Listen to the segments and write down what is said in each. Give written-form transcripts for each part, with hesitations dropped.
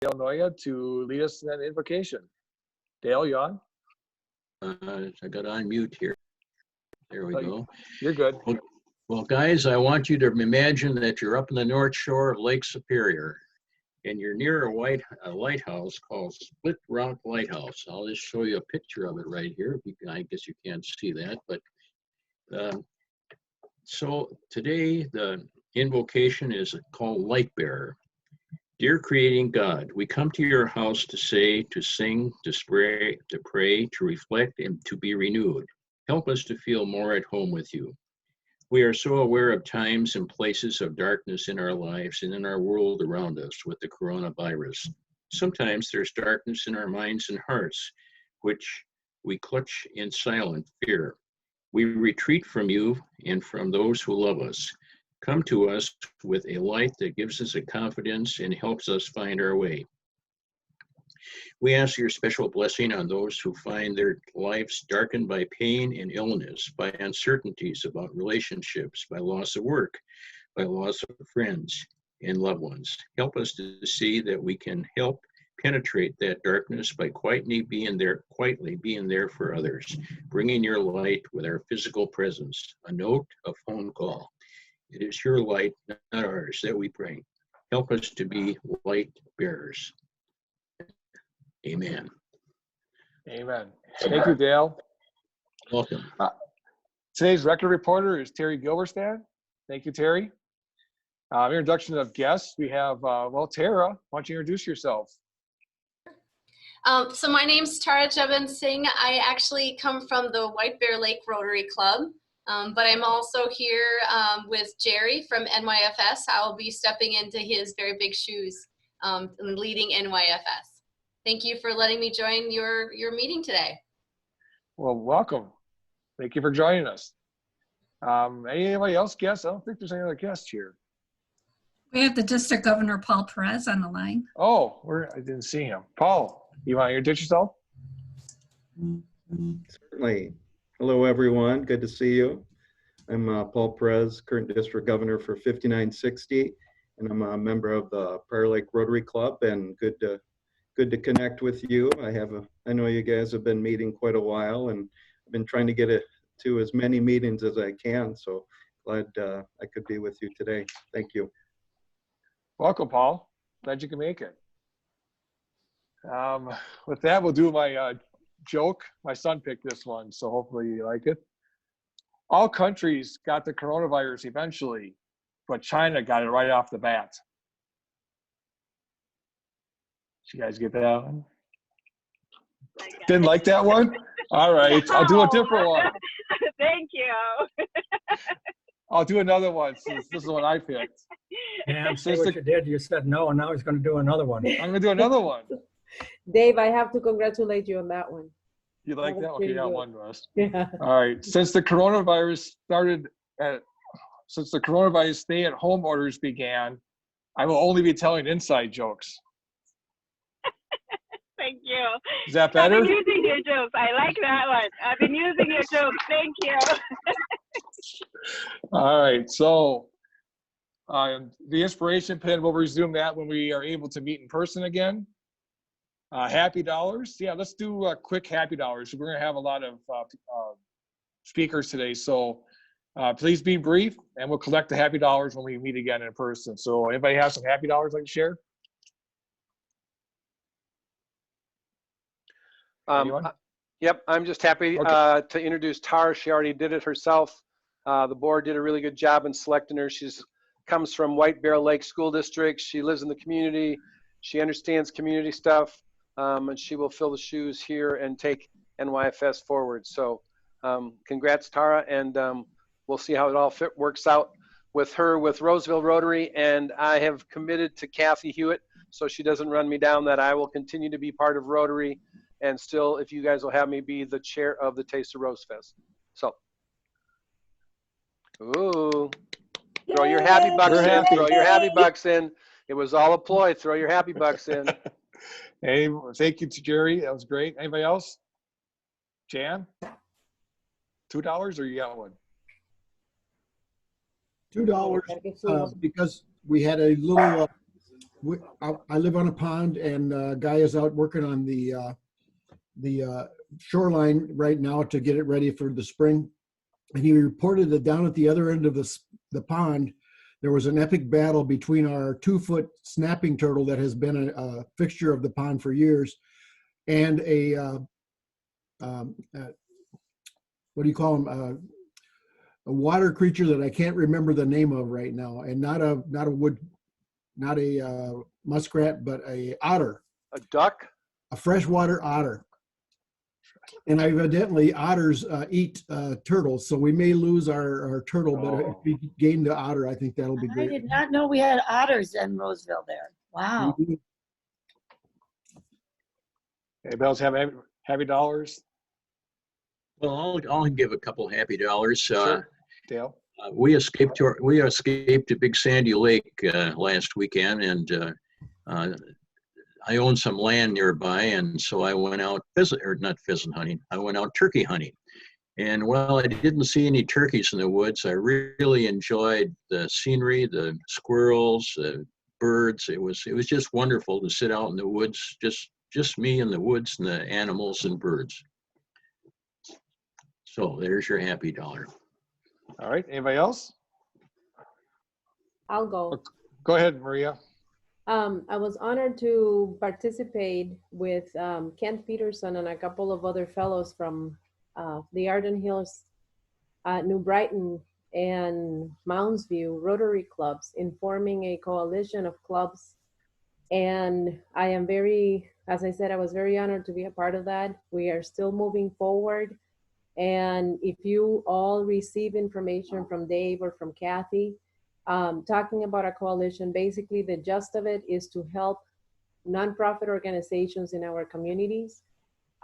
Dale Noya to lead us in that invocation. Dale, you on? I got on mute here. There we go. You're good. Well, guys, I want you to imagine that you're up in the North Shore of Lake Superior, and you're near a lighthouse called Split Rock Lighthouse. I'll just show you a picture of it right here. I guess you can't see that, but so today the invocation is called Light Bearer. Dear creating God, we come to your house to say, to sing, to pray, to reflect, and to be renewed. Help us to feel more at home with you. We are so aware of times and places of darkness in our lives and in our world around us with the coronavirus. Sometimes there's darkness in our minds and hearts, which we clutch in silent fear. We retreat from you and from those who love us. Come to us with a light that gives us a confidence and helps us find our way. We ask your special blessing on those who find their lives darkened by pain and illness, by uncertainties about relationships, by loss of work, by loss of friends and loved ones. Help us to see that we can help penetrate that darkness by quietly being there for others, bringing your light with our physical presence, a note, a phone call. It is your light, not ours, that we bring. Help us to be light bearers. Amen. Amen. Thank you, Dale. Welcome. Today's record reporter is Terry Gilberstad. Thank you, Terry. Introduction of guests. We have, well, Tara, why don't you introduce yourself? So my name's Tara Jabin Singh. I actually come from the White Bear Lake Rotary Club, but I'm also here with Jerry from NYFS. I'll be stepping into his very big shoes and leading NYFS. Thank you for letting me join your meeting today. Well, welcome. Thank you for joining us. Anybody else guests? I don't think there's any other guests here. We have the District Governor Paul Perez on the line. Oh, I didn't see him. Paul, you want to introduce yourself? Certainly. Hello, everyone. Good to see you. I'm Paul Perez, current District Governor for 5960, and I'm a member of the Prior Lake Rotary Club, and good to connect with you. I know you guys have been meeting quite a while, and I've been trying to get to as many meetings as I can, so glad I could be with you today. Thank you. Welcome, Paul. Glad you can make it. With that, we'll do my joke. My son picked this one, so hopefully you like it. All countries got the coronavirus eventually, but China got it right off the bat. Did you guys get that one? Didn't like that one? All right, I'll do a different one. Thank you. I'll do another one since this is what I picked. Yeah, see what you did. You said no, and now he's going to do another one. I'm going to do another one. Dave, I have to congratulate you on that one. You like that? Okay, yeah, one was. Yeah. All right. Since the coronavirus stay-at-home orders began, I will only be telling inside jokes. Thank you. Is that better? I've been using your jokes. I like that one. I've been using your jokes. Thank you. All right. So the inspiration pin, we'll resume that when we are able to meet in person again. Happy dollars. Yeah, let's do quick happy dollars. We're going to have a lot of speakers today. So please be brief, and we'll collect the happy dollars when we meet again in person. So anybody have some happy dollars like to share? Yep, I'm just happy to introduce Tara. She already did it herself. The board did a really good job in selecting her. She's comes from White Bear Lake School District. She lives in the community. She understands community stuff, and she will fill the shoes here and take NYFS forward. So congrats, Tara, and we'll see how it all works out with her with Roseville Rotary. And I have committed to Kathy Hewitt, so she doesn't run me down, that I will continue to be part of Rotary, and still, if you guys will have me be the chair of the Taste of Rose Fest. So, ooh, throw your happy bucks in, throw your happy bucks in. It was all a ploy, throw your happy bucks in. Hey, thank you to Jerry, that was great. Anybody else? Jan? $2 or you got one? $2 because we had a little I live on a pond, and a guy is out working on the shoreline right now to get it ready for the spring. And he reported that down at the other end of the pond, there was an epic battle between our 2-foot snapping turtle that has been a fixture of the pond for years, and what do you call him? A water creature that I can't remember the name of right now, and not a muskrat, but a otter. A duck? A freshwater otter. And evidently otters eat turtles, so we may lose our turtle, but if we gain the otter, I think that'll be I great. did not know we had otters in Roseville there. Wow. Anybody else have happy dollars? Well, I'll give a couple happy dollars. Sure. Dale? We escaped to Big Sandy Lake last weekend, and I own some land nearby, and so I went out not pheasant hunting. I went out turkey hunting, and while I didn't see any turkeys in the woods, I really enjoyed the scenery, the squirrels, the birds. It was just wonderful to sit out in the woods, just me in the woods and the animals and birds. So there's your happy dollar. All right. Anybody else? I'll go. Go ahead, Maria. I was honored to participate with Kent Peterson and a couple of other fellows from the Arden Hills, New Brighton, and Mounds View Rotary clubs in forming a coalition of clubs. And I am as I said, I was very honored to be a part of that. We are still moving forward. And if you all receive information from Dave or from Kathy, talking about a coalition, basically the gist of it is to help nonprofit organizations in our communities,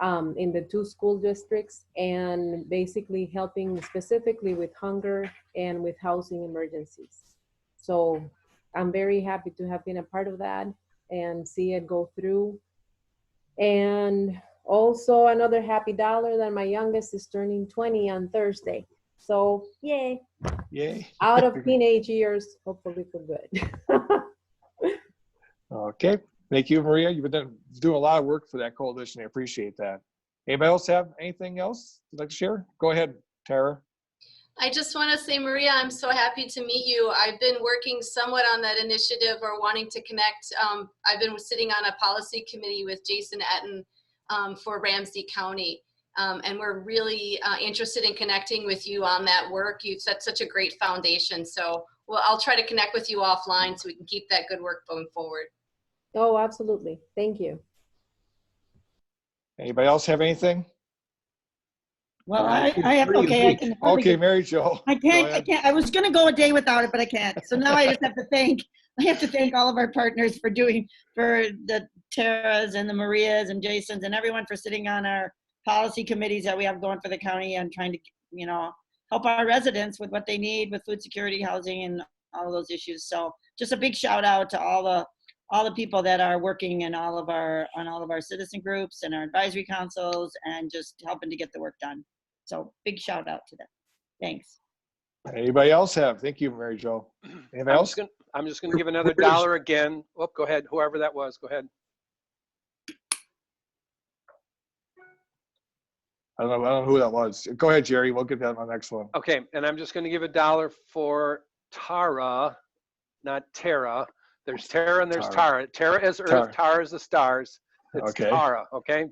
in the 2 school districts, and basically helping specifically with hunger and with housing emergencies. So I'm very happy to have been a part of that and see it go through. And also another happy dollar that my youngest is turning 20 on Thursday. So yay. Yay. Out of teenage years, hopefully for good. Okay. Thank you, Maria. You've been doing a lot of work for that coalition. I appreciate that. Anybody else have anything else you'd like to share? Go ahead, Tara. I just want to say, Maria, I'm so happy to meet you. I've been working somewhat on that initiative or wanting to connect. I've been sitting on a policy committee with Jason Etten for Ramsey County. And we're really interested in connecting with you on that work. You've set such a great foundation. So I'll try to connect with you offline so we can keep that good work going forward. Oh, absolutely. Thank you. Anybody else have anything? Well, I have, okay. I can okay, Mary Jo. I can't. I was going to go a day without it, but I can't. So now I just have to thank all of our partners for the Taras and the Marias and Jasons and everyone for sitting on our policy committees that we have going for the county and trying to, help our residents with what they need with food security, housing, and all of those issues. So just a big shout out to all the people that are working in all of our citizen groups and our advisory councils and just helping to get the work done. So big shout out to them. Thanks. Anybody else have? Thank you, Mary Jo. Anybody else? I'm just gonna give another dollar again. Oh, go ahead. Whoever that was, go ahead. I don't know who that was. Go ahead, Jerry. We'll get that on the next one. Okay, and I'm just gonna give $1 for Tara, not Tara. There's Tara and there's Tara. Tara is Earth, Tara is the stars. It's okay. Tara, okay?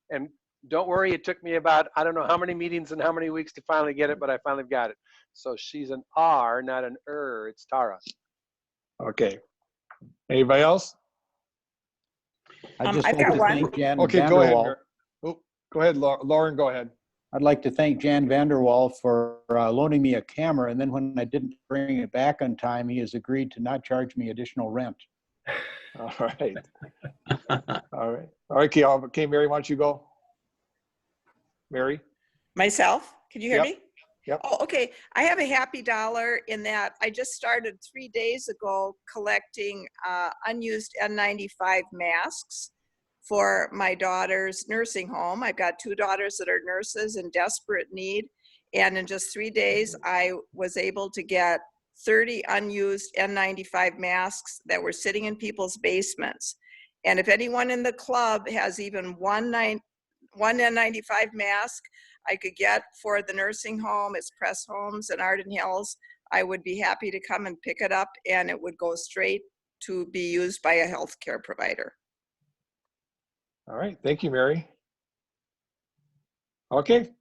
And don't worry, it took me about, I don't know how many meetings and how many weeks to finally get it, but I finally got it. So she's an R, not an it's Tara. Okay. Anybody else? I'd just like to thank Jan Okay, Vanderwall. go ahead. Oh, go ahead, Lauren, go ahead. I'd like to thank Jan Vanderwall for loaning me a camera, and then when I didn't bring it back on time, he has agreed to not charge me additional rent. All right. All right. All right, okay, Mary, why don't you go? Mary? Myself? Can you hear me? Yep. Oh, okay. I have a happy dollar in that I just started 3 days ago collecting unused N95 masks for my daughter's nursing home. I've got 2 daughters that are nurses in desperate need. And in just 3 days, I was able to get 30 unused N95 masks that were sitting in people's basements. And if anyone in the club has even one N95 mask I could get for the nursing home, it's Press Homes in Arden Hills, I would be happy to come and pick it up, and it would go straight to be used by a healthcare provider. All right, thank you, Mary. Okay,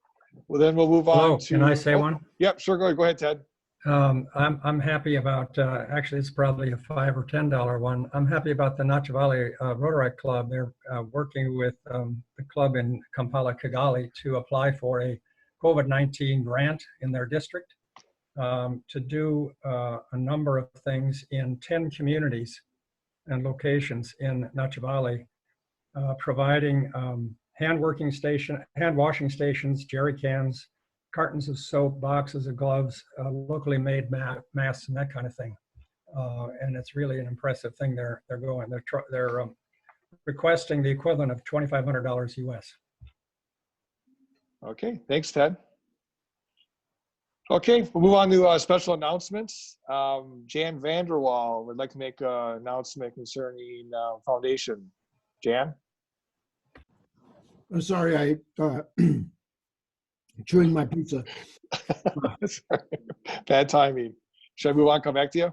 well then we'll move on Hello, to. can I say one? Yep, sure. Go ahead, Ted. I'm happy about, actually it's probably a $5 or $10 one. I'm happy about the Nacho Valley Rotary Club. They're working with the club in Kampala, Kigali to apply for a COVID-19 grant in their district to do a number of things in 10 communities and locations in Nacho Valley, providing hand washing stations, jerry cans, cartons of soap, boxes of gloves, locally made masks, and that kind of thing. And it's really an impressive thing they're going. They're requesting the equivalent of $2,500 US. Okay, thanks, Ted. Okay, we'll move on to special announcements. Jan Vanderwall would like to make an announcement concerning foundation. Jan? I'm sorry, I chewing my pizza. Bad timing. Should I move on, come back to you?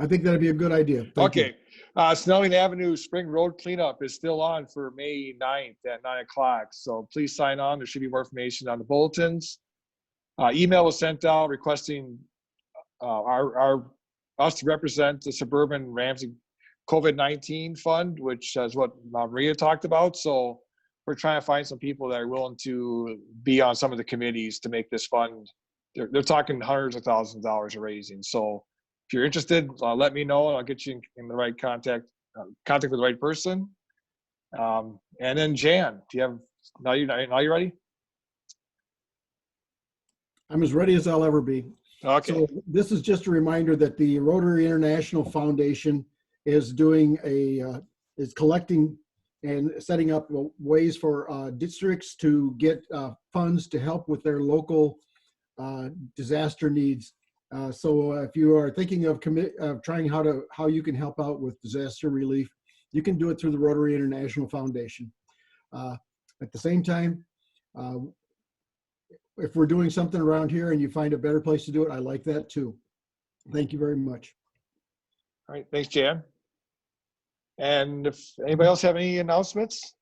I think that'd be a good idea. Thank you. Okay. Snelling Avenue Spring Road Cleanup is still on for May 9th at 9 o'clock. So please sign on. There should be more information on the bulletins. Email was sent out requesting us to represent the Suburban Ramsey COVID-19 fund, which is what Maria talked about. So we're trying to find some people that are willing to be on some of the committees to make this fund. They're talking hundreds of thousands of dollars of raising. So if you're interested, let me know and I'll get you in the right contact with the right person. And then Jan, do you have, now you ready? I'm as ready as I'll ever be. Okay. So this is just a reminder that the Rotary International Foundation is doing is collecting and setting up ways for districts to get funds to help with their local disaster needs. So if you are thinking of trying how you can help out with disaster relief, you can do it through the Rotary International Foundation. At the same time, if we're doing something around here and you find a better place to do it, I like that too. Thank you very much. All right, thanks, Jan. And if anybody else have any announcements,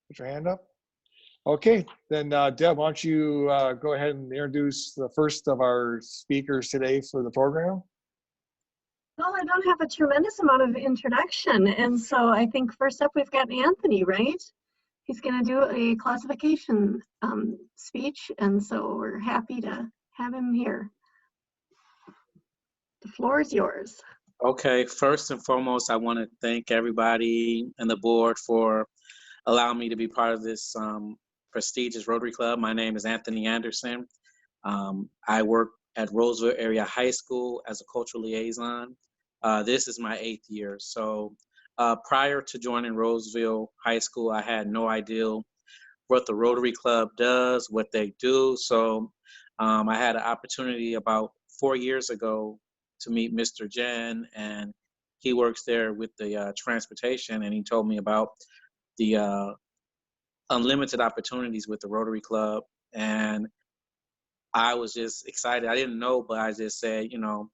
put your hand up. Okay, then Deb, why don't you go ahead and introduce the first of our speakers today for the program? Well, I don't have a tremendous amount of introduction. And so I think first up we've got Anthony, right? He's going to do a classification speech. And so we're happy to have him here. The floor is yours. Okay, first and foremost, I want to thank everybody and the board for allowing me to be part of this prestigious Rotary Club. My name is Anthony Anderson. I work at Roseville Area High School as a cultural liaison. This is my 8th year. So prior to joining Roseville High School, I had no idea what the Rotary Club does, what they do. So I had an opportunity about 4 years ago to meet Mr. Jen, and he works there with the transportation, and he told me about the unlimited opportunities with the Rotary Club, and I was just excited. I didn't know, but I just said, you know,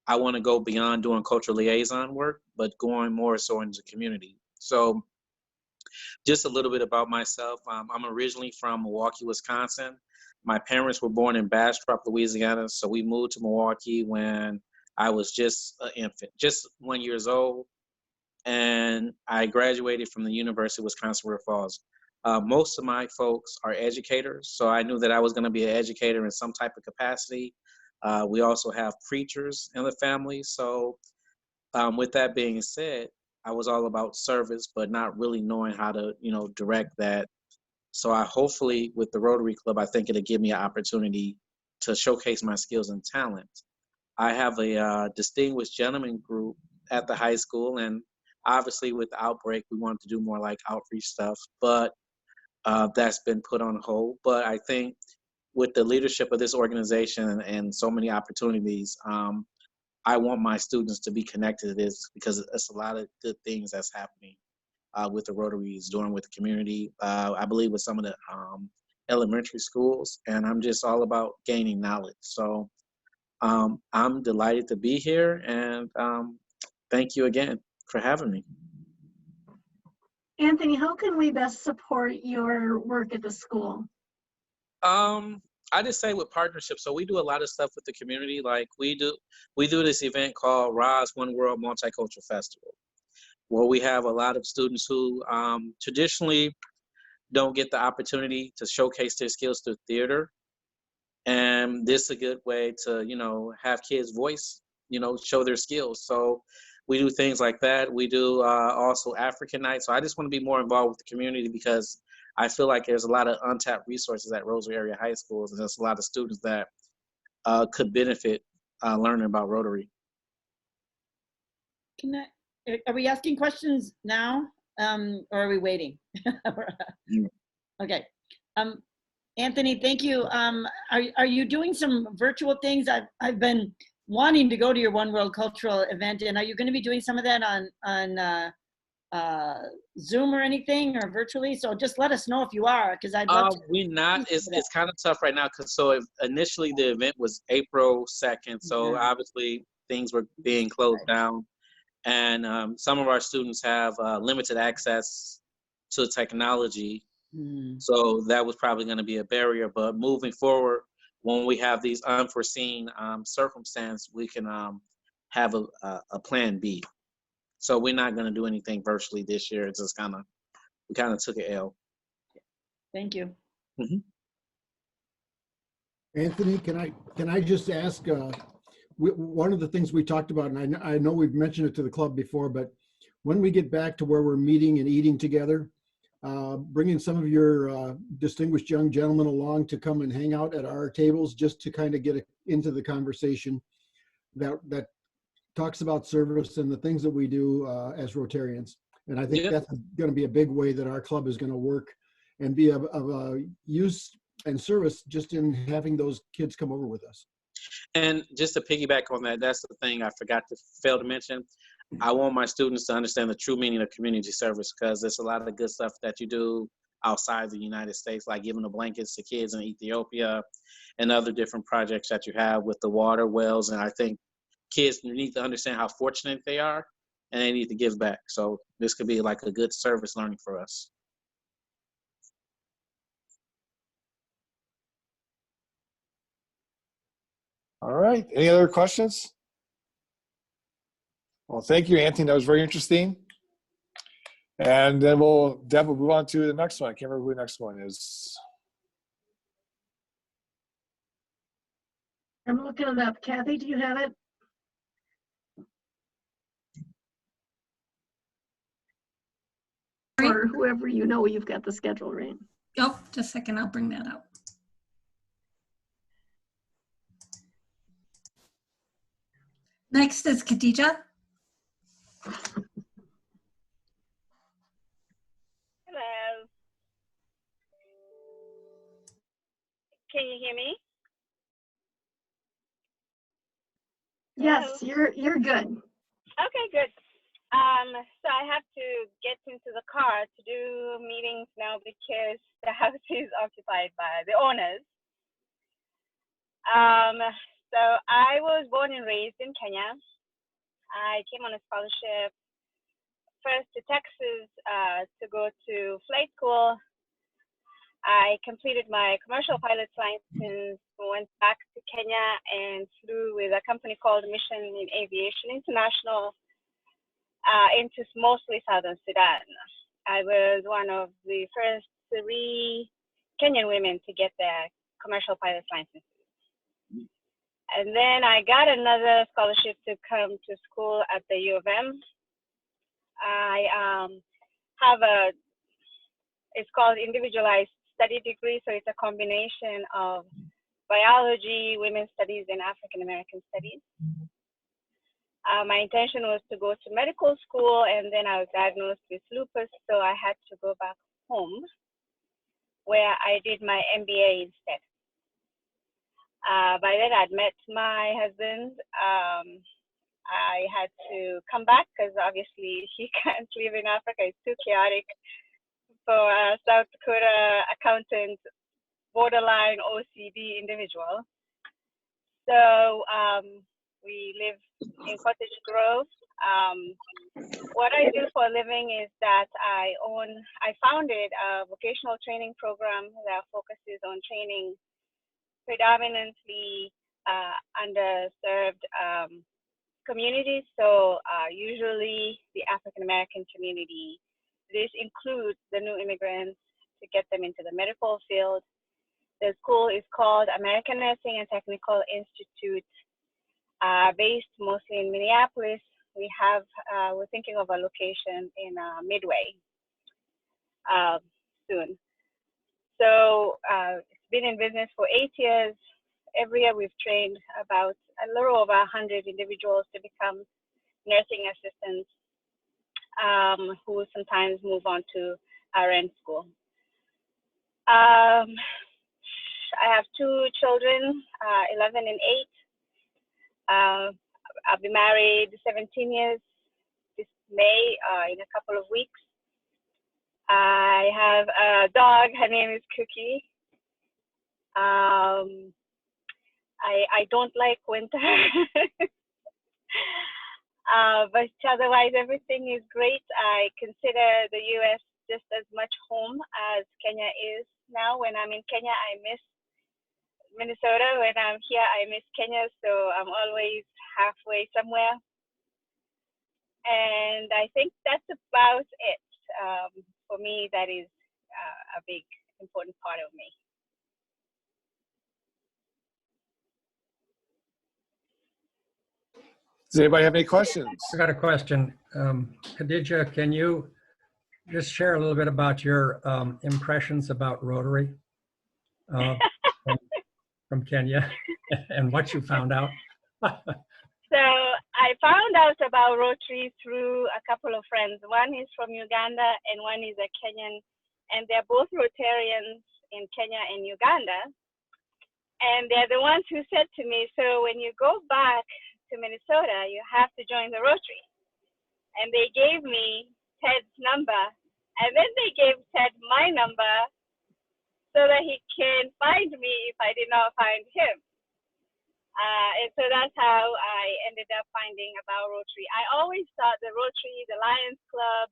I want to go beyond doing cultural liaison work, but going more so into the community. So just a little bit about myself. I'm originally from Milwaukee, Wisconsin. My parents were born in Bastrop, Louisiana, so we moved to Milwaukee when I was just an infant, just 1 year old, and I graduated from the University of Wisconsin-River Falls. Most of my folks are educators, so I knew that I was going to be an educator in some type of capacity. We also have preachers in the family, so with that being said, I was all about service, but not really knowing how to, you know, direct that. So I hopefully, with the Rotary Club, I think it'll give me an opportunity to showcase my skills and talents. I have a distinguished gentleman group at the high school, and obviously with the outbreak, we wanted to do more like outreach stuff, but that's been put on hold. But I think with the leadership of this organization and so many opportunities, I want my students to be connected to this because it's a lot of good things that's happening with the Rotaries, doing with the community. I believe with some of the elementary schools, and I'm just all about gaining knowledge. So I'm delighted to be here, and thank you again for having me. Anthony, how can we best support your work at the school? I just say with partnerships. So we do a lot of stuff with the community. Like we do this event called RA's One World Multicultural Festival, where we have a lot of students who traditionally don't get the opportunity to showcase their skills through theater. And this is a good way to, have kids voice, show their skills. So we do things like that. We do also African Night. So I just want to be more involved with the community because I feel like there's a lot of untapped resources at Roseville area high schools, and there's a lot of students that could benefit learning about Rotary. Are we asking questions now, or are we waiting? Okay. Anthony, thank you. Are you doing some virtual things? I've been wanting to go to your One World Cultural event, and are you going to be doing some of that on Zoom or anything, or virtually? So just let us know if you are, because I'd love to. We're not. It's kind of tough right now because initially the event was April 2nd, so obviously things were being closed down, and some of our students have limited access to technology. So that was probably going to be a barrier. But moving forward, when we have these unforeseen circumstances, we can have a plan B. So we're not going to do anything virtually this year. It's just we kind of took an L. Thank you. Anthony, can I just ask, one of the things we talked about, and I know we've mentioned it to the club before, but when we get back to where we're meeting and eating together, bringing some of your distinguished young gentlemen along to come and hang out at our tables just to kind of get into the conversation that talks about service and the things that we do as Rotarians. And I think that's going to be a big way that our club is going to work and be of use and service just in having those kids come over with us. And just to piggyback on that, that's the thing I failed to mention. I want my students to understand the true meaning of community service because there's a lot of good stuff that you do outside the United States, like giving the blankets to kids in Ethiopia and other different projects that you have with the water wells. And I think kids need to understand how fortunate they are and they need to give back. So this could be like a good service learning for us. All right. Any other questions? Well, thank you, Anthony. That was very interesting. And then we'll definitely move on to the next one. I can't remember who the next one is. I'm looking it up. Kathy, do you have it? Or whoever you know, you've got the schedule, right? Oh, just a second, I'll bring that up. Next is Khadija. Hello. Can you hear me? Yes, you're good. Okay, good. So I have to get into the car to do meetings now because the house is occupied by the owners. So I was born and raised in Kenya. I came on a scholarship first to Texas to go to flight school. I completed my commercial pilot's license, went back to Kenya and flew with a company called Mission in Aviation International into mostly Southern Sudan. I was one of the first 3 Kenyan women to get their commercial pilot's license. And then I got another scholarship to come to school at the U of M. I have it's called individualized study degree. So it's a combination of biology, women's studies, and African American studies. My intention was to go to medical school, and then I was diagnosed with lupus, so I had to go back home, where I did my MBA instead. By then, I'd met my husband. I had to come back because obviously he can't live in Africa. It's too chaotic for a South Dakota accountant, borderline OCD individual. So we live in Cottage Grove. What I do for a living is that I founded a vocational training program that focuses on training predominantly underserved communities. So usually the African American community. This includes the new immigrants to get them into the medical field. The school is called American Nursing and Technical Institute, based mostly in Minneapolis. We're thinking of a location in Midway soon. So it's been in business for 8 years. Every year we've trained about a little over 100 individuals to become nursing assistants who sometimes move on to RN school. I have 2 children, 11 and 8. I'll be married 17 years this May, in a couple of weeks. I have a dog, her name is Cookie. I don't like winter, but otherwise everything is great. I consider the US just as much home as Kenya is now. When I'm in Kenya, I miss Minnesota. When I'm here, I miss Kenya, so I'm always halfway somewhere. And I think that's about it. For me, that is a big, important part of me. Does anybody have any questions? I got a question. Khadija, can you just share a little bit about your impressions about Rotary from Kenya and what you found out? So I found out about Rotary through a couple of friends. One is from Uganda and one is a Kenyan, and they're both Rotarians in Kenya and Uganda. And they're the ones who said to me, so when you go back to Minnesota, you have to join the Rotary. And they gave me Ted's number, and then they gave Ted my number so that he can find me if I did not find him. And so that's how I ended up finding about Rotary. I always thought the Rotary, the Lions Club,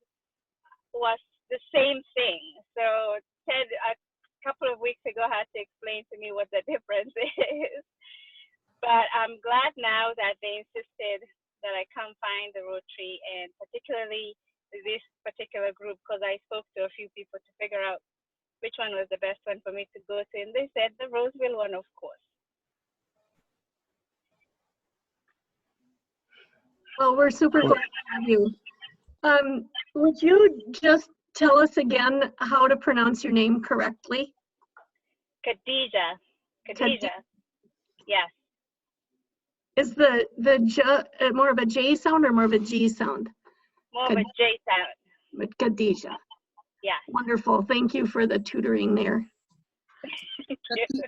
was the same thing. So Ted, a couple of weeks ago, had to explain to me what the difference is. But I'm glad now that they insisted that I come find the Rotary, and particularly this particular group, because I spoke to a few people to figure out which one was the best one for me to go to. And they said the Roseville one, of course. Well, we're super glad to have you. Would you just tell us again how to pronounce your name correctly? Khadija. Khadija. Yes. Is the J more of a J sound or more of a G sound? More of a J sound. But Khadija. Yeah. Wonderful. Thank you for the tutoring there. Thank you.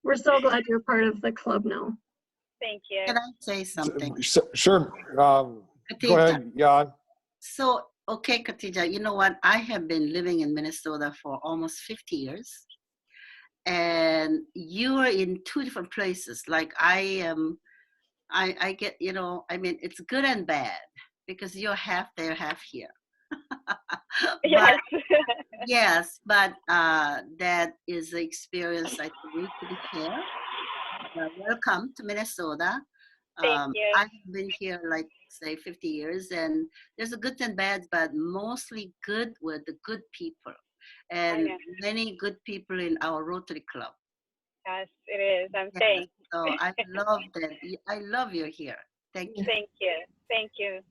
We're so glad you're part of the club now. Thank you. Can I say something? Sure. Go ahead, Jan. So, okay, Khadija, you know what? I have been living in Minnesota for almost 50 years. And you are in 2 different places. Like I get, you know, I mean, it's good and bad because you're half there, half here. Yes. Yes, but that is the experience I need to be here. Welcome to Minnesota. Thank you. I've been here like say 50 years, and there's a good and bad, but mostly good with the good people, and many good people in our Rotary Club. Yes, it is. I'm saying. So I love that. I love you here. Thank you. Thank you. Thank you.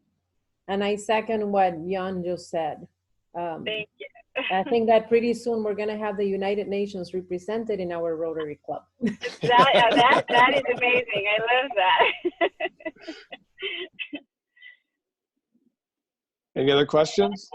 And I second what Jan just said. Thank you. I think that pretty soon we're going to have the United Nations represented in our Rotary Club. That is amazing. I love that. Any other questions?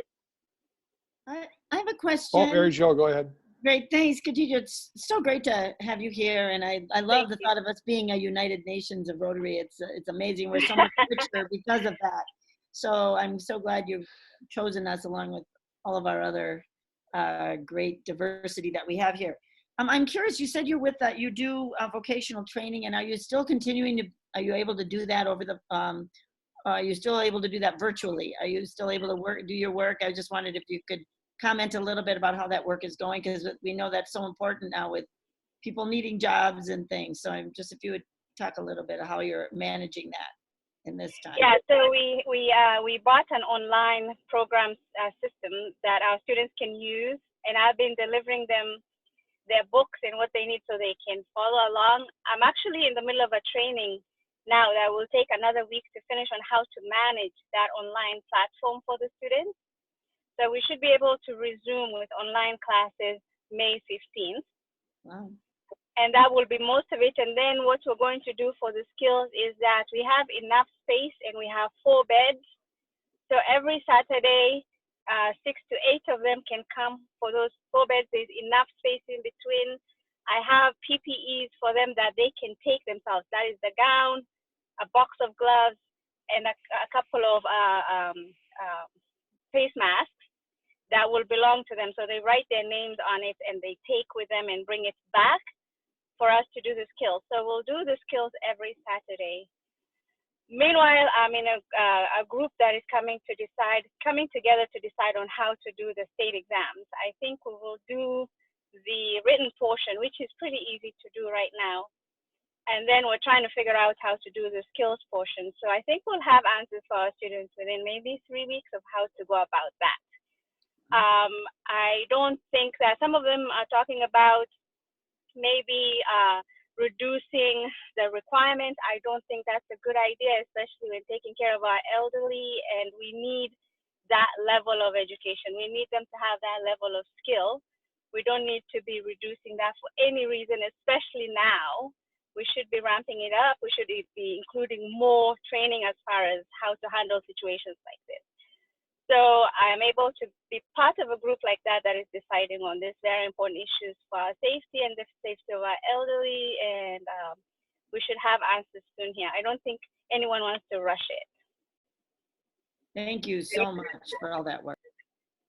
I have a question. Oh, Mary Jo, go ahead. Great, thanks, Khadija. It's so great to have you here, and I love the thought of us being a United Nations of Rotary. It's amazing. We're so much richer because of that. So I'm so glad you've chosen us along with all of our other great diversity that we have here. I'm curious. You said you're with that. You do vocational training, and are you still continuing to? Are you able to do that over the? Are you still able to do that virtually? Are you still able to do your work? I just wondered if you could comment a little bit about how that work is going, because we know that's so important now with people needing jobs and things. So I'm just, if you would talk a little bit of how you're managing that in this time. Yeah, so we bought an online program system that our students can use, and I've been delivering them their books and what they need so they can follow along. I'm actually in the middle of a training now that will take another week to finish on how to manage that online platform for the students. So we should be able to resume with online classes May 15th. Wow. And that will be most of it. And then what we're going to do for the skills is that we have enough space and we have 4 beds. So every Saturday, 6 to 8 of them can come for those 4 beds. There's enough space in between. I have PPEs for them that they can take themselves. That is the gown, a box of gloves, and a couple of face masks that will belong to them. So they write their names on it and they take with them and bring it back for us to do the skills. So we'll do the skills every Saturday. Meanwhile, I'm in a group that is coming together to decide on how to do the state exams. I think we will do the written portion, which is pretty easy to do right now. And then we're trying to figure out how to do the skills portion. So I think we'll have answers for our students within maybe 3 weeks of how to go about that. I don't think that some of them are talking about maybe reducing the requirements. I don't think that's a good idea, especially when taking care of our elderly, and we need that level of education. We need them to have that level of skill. We don't need to be reducing that for any reason, especially now. We should be ramping it up. We should be including more training as far as how to handle situations like this. So I'm able to be part of a group like that that is deciding on these very important issues for our safety and the safety of our elderly, and we should have answers soon here. I don't think anyone wants to rush it. Thank you so much for all that work.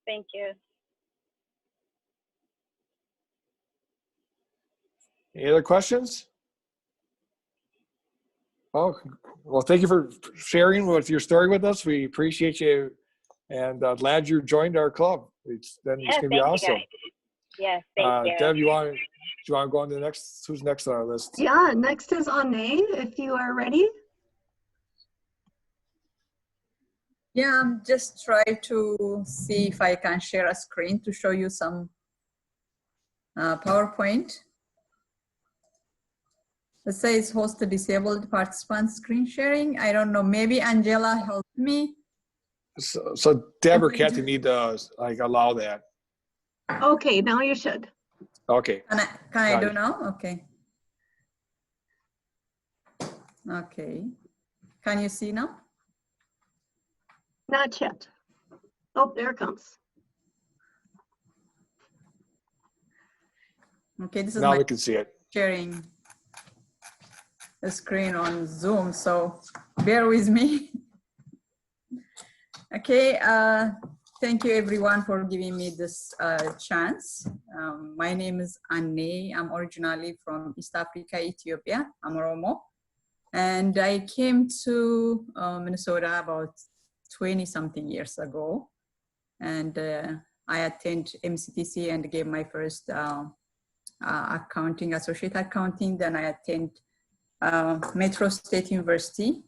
Thank you. Any other questions? Oh, well, thank you for sharing with your story with us. We appreciate you, and glad you joined our club. It's going to be awesome. Yes, thank you. Deb, do you want to go on to the next? Who's next on our list? Yeah, next is Ane, if you are ready. Yeah, just try to see if I can share a screen to show you some PowerPoint. It says host the disabled participants screen sharing. I don't know, maybe Angela helped me. So Deb or Kathy need to allow that. Okay, now you should. Okay. Can I do now? Okay. Okay. Can you see now? Not yet. Oh, there it comes. Okay, this is now we can see it. Sharing the screen on Zoom, so bear with me. Okay, thank you everyone for giving me this chance. My name is Anne. I'm originally from East Africa, Ethiopia. I'm Oromo. And I came to Minnesota about 20-something years ago. And I attended MCTC and gave my first accounting, associate accounting. Then I attended Metro State University,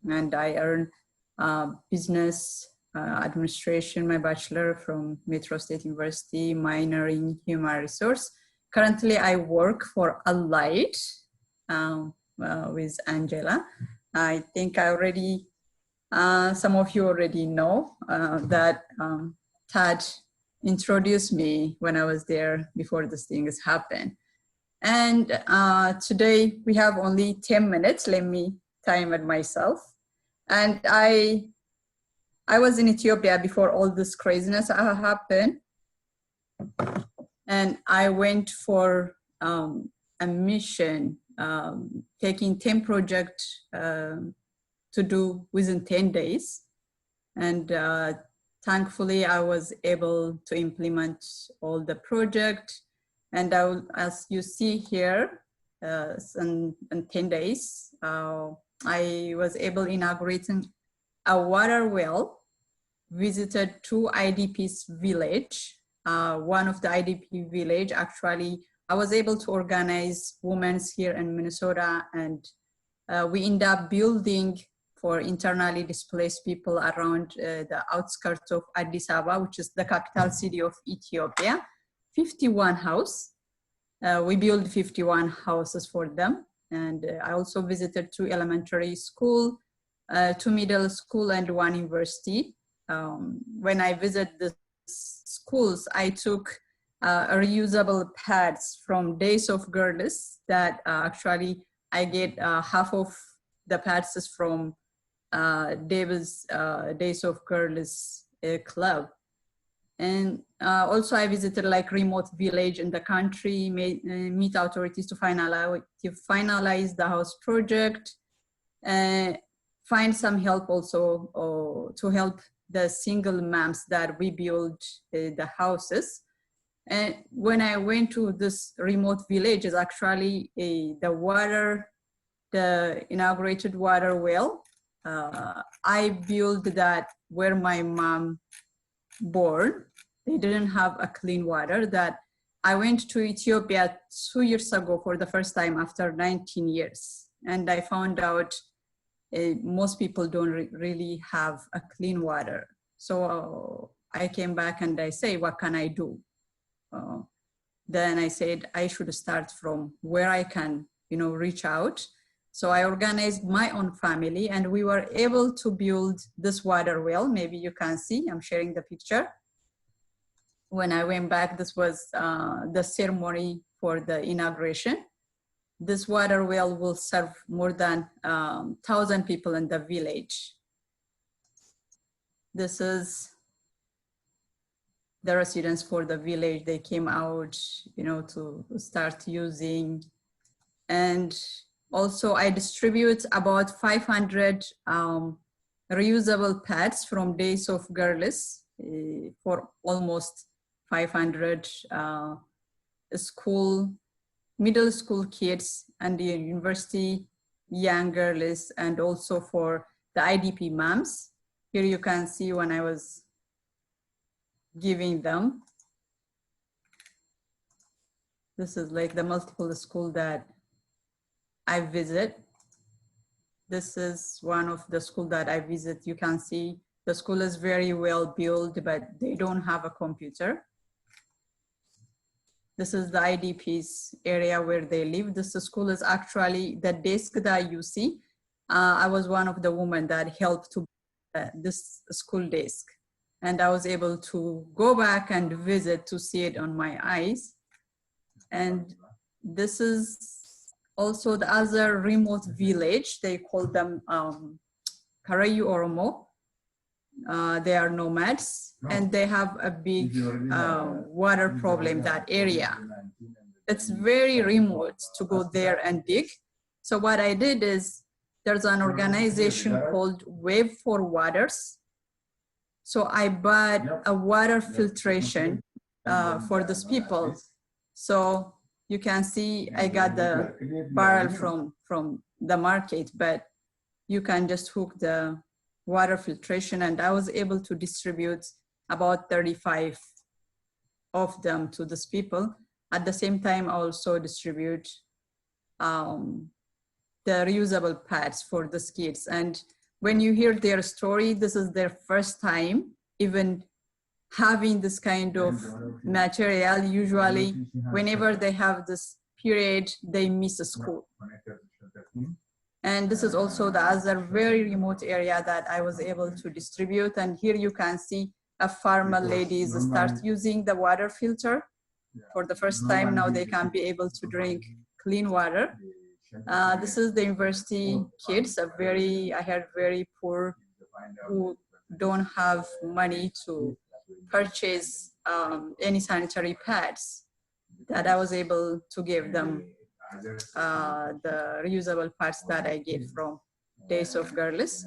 and I earned business administration, my bachelor from Metro State University, minor in human resource. Currently, I work for Allied with Angela. I think I already, some of you already know that Tad introduced me when I was there before these things happened. And today we have only 10 minutes. Let me time it myself. And I was in Ethiopia before all this craziness happened. And I went for a mission, taking 10 projects to do within 10 days. And thankfully, I was able to implement all the project. And as you see here, in 10 days, I was able to inaugurate a water well, visited 2 IDPs village. One of the IDP village, actually, I was able to organize women's here in Minnesota, and we end up building for internally displaced people around the outskirts of Addis Ababa, which is the capital city of Ethiopia, 51 house. We built 51 houses for them. And I also visited 2 elementary school, 2 middle school, and 1 university. When I visited the schools, I took reusable pads from Days of Girls that actually I get half of the pads is from Davis Days of Girls club. And also I visited like remote village in the country, meet authorities to finalize the house project, find some help also to help the single moms that we build the houses. And when I went to this remote village, is actually the inaugurated water well. I built that where my mom born. They didn't have a clean water. That I went to Ethiopia 2 years ago for the first time after 19 years. And I found out most people don't really have a clean water. So I came back and I say, what can I do? Then I said, I should start from where I can, reach out. So I organized my own family and we were able to build this water well. Maybe you can see, I'm sharing the picture. When I went back, this was the ceremony for the inauguration. This water well will serve more than 1,000 people in the village. This is the residents for the village. They came out, to start using. And also I distribute about 500 reusable pads from Days of Girls for almost 500 middle school kids and the university young girls, and also for the IDP moms. Here you can see when I was giving them. This is like the multiple school that I visit. This is one of the school that I visit. You can see the school is very well built, but they don't have a computer. This is the IDPs area where they live. This school is actually the desk that you see. I was one of the women that helped to this school desk. And I was able to go back and visit to see it on my eyes. And this is also the other remote village. They call them Karayu Oromo. They are nomads and they have a big water problem, that area. It's very remote to go there and dig. So what I did is, there's an organization called Wave for Waters. So I bought a water filtration for these people. So you can see I got the barrel from the market, but you can just hook the water filtration, and I was able to distribute about 35 of them to these people. At the same time, I also distribute the reusable pads for the kids. And when you hear their story, this is their first time even having this kind of material. Usually, whenever they have this period, they miss school. And this is also the other very remote area that I was able to distribute. And here you can see a farmer ladies start using the water filter for the first time. Now they can be able to drink clean water. This is the university kids, I heard very poor, who don't have money to purchase any sanitary pads. that I was able to give them the reusable parts that I get from Days of Girls.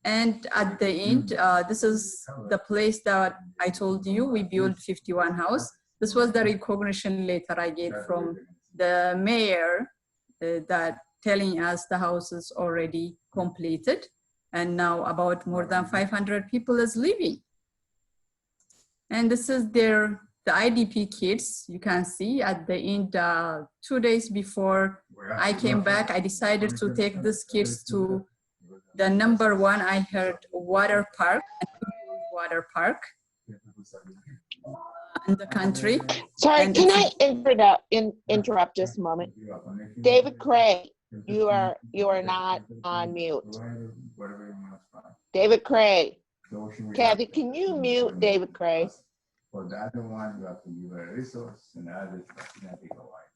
And at the end, this is the place that I told you we built 51 house. This was the recognition letter I get from the mayor that telling us the house is already completed. And now about more than 500 people is living. And this is the IDP kids. You can see at the end, 2 days before I came back, I decided to take these kids to the number one, I heard water park in the country. Sorry, And can I interrupt just a moment? David Craig, you are not on mute. David Craig. Kathy, can you mute David Craig? For the other one, you have to give a resource, and the other is going to take a while.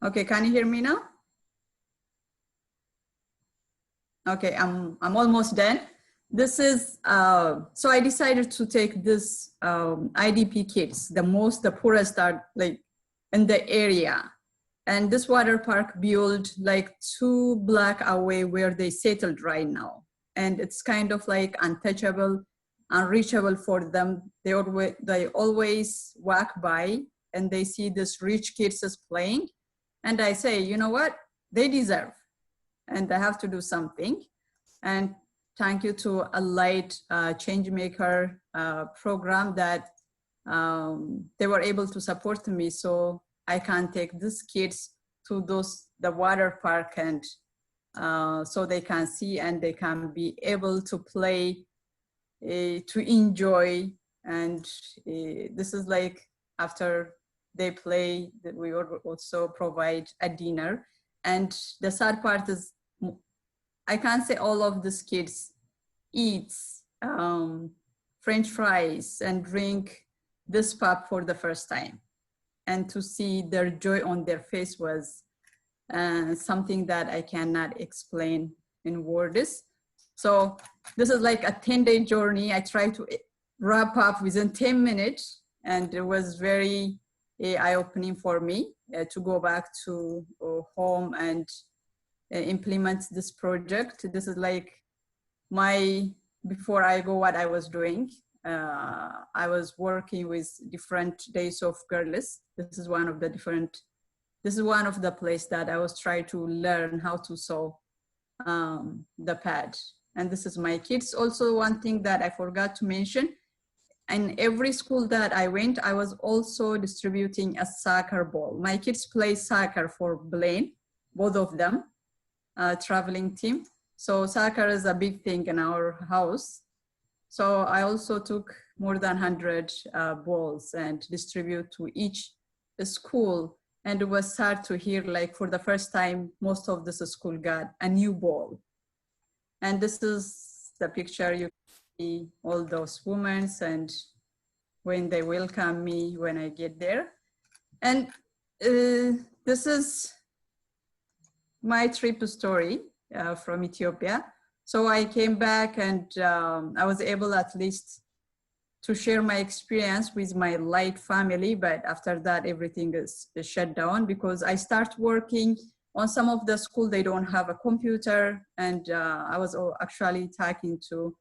Okay, can you hear me now? Okay, I'm almost done. This is, so I decided to take this IDP kids, the poorest are like in the area. And this water park built like 2 blocks away where they settled right now. And it's kind of like untouchable, unreachable for them. They always walk by and they see this rich kids is playing. And I say, you know what? They deserve, and I have to do something. And thank you to a light Changemaker program that they were able to support me. So I can take these kids to the water park and so they can see and they can be able to play, to enjoy. And this is like after they play, that we also provide a dinner. And the sad part is, I can't say all of these kids eat French fries and drink this pop for the first time. And to see their joy on their face was something that I cannot explain in words. So this is like a 10-day journey. I tried to wrap up within 10 minutes, and it was very eye-opening for me to go back to home and implement this project. This is like before I go, what I was doing. I was working with different Days of Girls. This is one of the place that I was trying to learn how to sew the pad. And this is my kids. Also, one thing that I forgot to mention, in every school that I went, I was also distributing a soccer ball. My kids play soccer for Blaine, both of them, traveling team. So soccer is a big thing in our house. So I also took more than 100 balls and distribute to each school. And it was sad to hear, like, for the first time, most of this school got a new ball. And this is the picture. You see all those women and when they welcome me when I get there. And this is my trip story from Ethiopia. So I came back and I was able at least to share my experience with my light family, but after that, everything is shut down because I start working on some of the school, they don't have a computer. And I was actually talking to